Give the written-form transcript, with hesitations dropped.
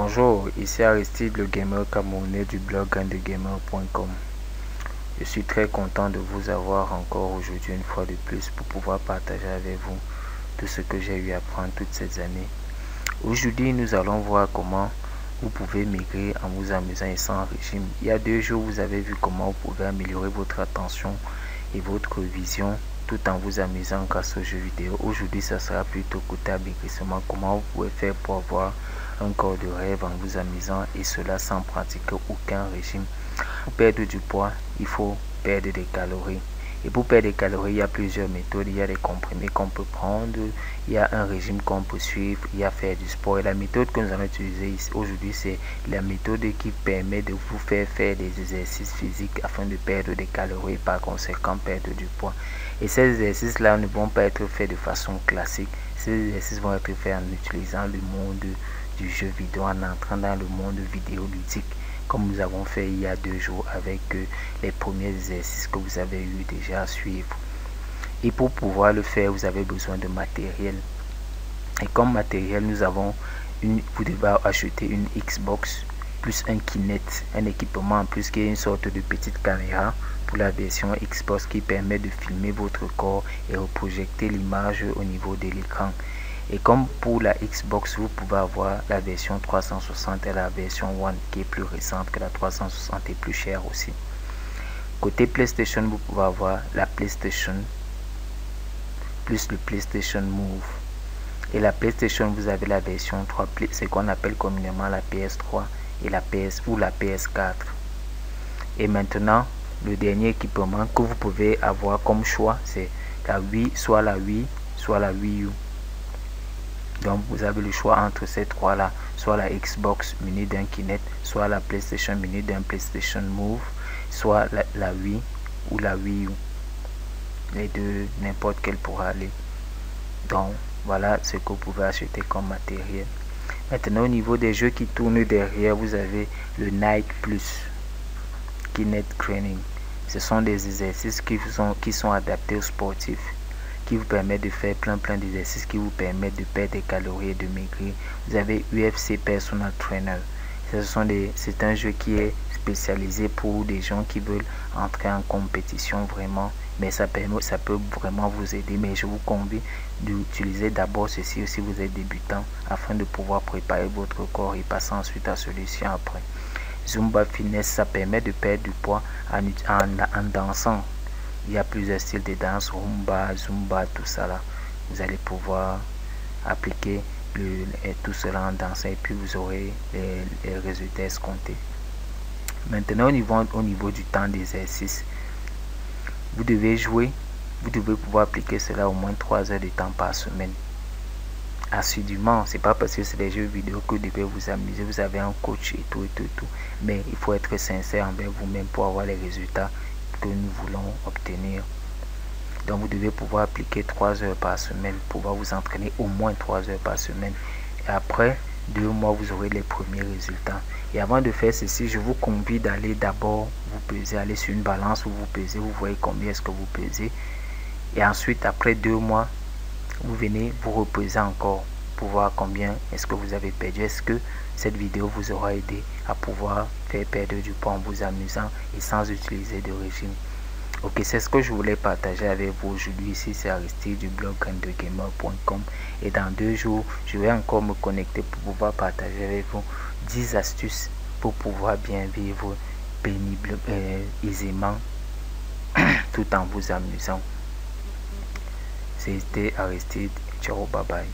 Bonjour, ici Aristide, le gamer camerounais du blog GrandGamer.com. Je suis très content de vous avoir encore aujourd'hui une fois de plus pour pouvoir partager avec vous tout ce que j'ai eu à apprendre toutes ces années. Aujourd'hui, nous allons voir comment vous pouvez migrer en vous amusant et sans régime. Il y a 2 jours, vous avez vu comment vous pouvez améliorer votre attention et votre vision tout en vous amusant grâce aux jeux vidéo. Aujourd'hui, ça sera plutôt côté amaigrissement. Comment vous pouvez faire pour avoir un corps de rêve en vous amusant et cela sans pratiquer aucun régime. Pour perdre du poids, il faut perdre des calories. Et pour perdre des calories, il y a plusieurs méthodes. Il y a des comprimés qu'on peut prendre, il y a un régime qu'on peut suivre, il y a faire du sport. Et la méthode que nous allons utiliser aujourd'hui, c'est la méthode qui permet de vous faire des exercices physiques afin de perdre des calories et par conséquent perdre du poids. Et ces exercices-là ne vont pas être faits de façon classique. Ces exercices vont être faits en utilisant le monde du jeu vidéo, en entrant dans le monde vidéoludique, comme nous avons fait il y a 2 jours avec les premiers exercices que vous avez eu déjà à suivre. Et pour pouvoir le faire, vous avez besoin de matériel. Et comme matériel, vous devez acheter une Xbox plus un Kinect, un équipement en plus qui est une sorte de petite caméra pour la version Xbox qui permet de filmer votre corps et reprojeter l'image au niveau de l'écran. Et comme pour la Xbox, vous pouvez avoir la version 360 et la version One qui est plus récente que la 360 et plus chère aussi. Côté PlayStation, vous pouvez avoir la PlayStation plus le PlayStation Move. Et la PlayStation, vous avez la version 3, c'est qu'on appelle communément la PS3 et la PS ou la PS4. Et maintenant, le dernier équipement que vous pouvez avoir comme choix, c'est la Wii, soit la Wii, soit la Wii U. Donc vous avez le choix entre ces trois-là, soit la Xbox munie d'un Kinect, soit la PlayStation munie d'un PlayStation Move, soit la Wii ou la Wii U. Les deux, n'importe quel pourra aller. Donc voilà ce que vous pouvez acheter comme matériel. Maintenant au niveau des jeux qui tournent derrière, vous avez le Nike Plus Kinect Training. Ce sont des exercices qui sont adaptés aux sportifs, qui vous permettent de faire plein d'exercices qui vous permettent de perdre des calories et de maigrir. Vous avez UFC Personal Trainer. C'est un jeu qui est spécialisé pour des gens qui veulent entrer en compétition vraiment, mais ça peut vraiment vous aider. Mais je vous convie d'utiliser d'abord ceci si vous êtes débutant afin de pouvoir préparer votre corps et passer ensuite à celui-ci après. Zumba Fitness, ça permet de perdre du poids en dansant. Il y a plusieurs styles de danse, rumba, zumba, tout ça là. Vous allez pouvoir appliquer tout cela en dansant et puis vous aurez les résultats escomptés. Maintenant au niveau du temps d'exercice, vous devez pouvoir appliquer cela au moins 3 heures de temps par semaine. Assidûment, c'est pas parce que c'est des jeux vidéo que vous devez vous amuser, vous avez un coach et tout, mais il faut être sincère envers vous-même pour avoir les résultats que nous voulons obtenir. Donc vous devez pouvoir appliquer 3 heures par semaine, pouvoir vous entraîner au moins 3 heures par semaine, et après 2 mois vous aurez les premiers résultats. Et avant de faire ceci, je vous convie d'aller d'abord vous peser, aller sur une balance où vous pesez, vous voyez combien est-ce que vous pesez, et ensuite après 2 mois vous venez vous reposer encore pour voir combien est-ce que vous avez perdu. Est-ce que cette vidéo vous aura aidé à pouvoir faire perdre du poids en vous amusant et sans utiliser de régime. Ok, c'est ce que je voulais partager avec vous aujourd'hui. Ici c'est Aristide du blog GrandGamer.com, et dans 2 jours je vais encore me connecter pour pouvoir partager avec vous 10 astuces pour pouvoir bien vivre aisément tout en vous amusant. C'était Aristide. Ciao, bye bye.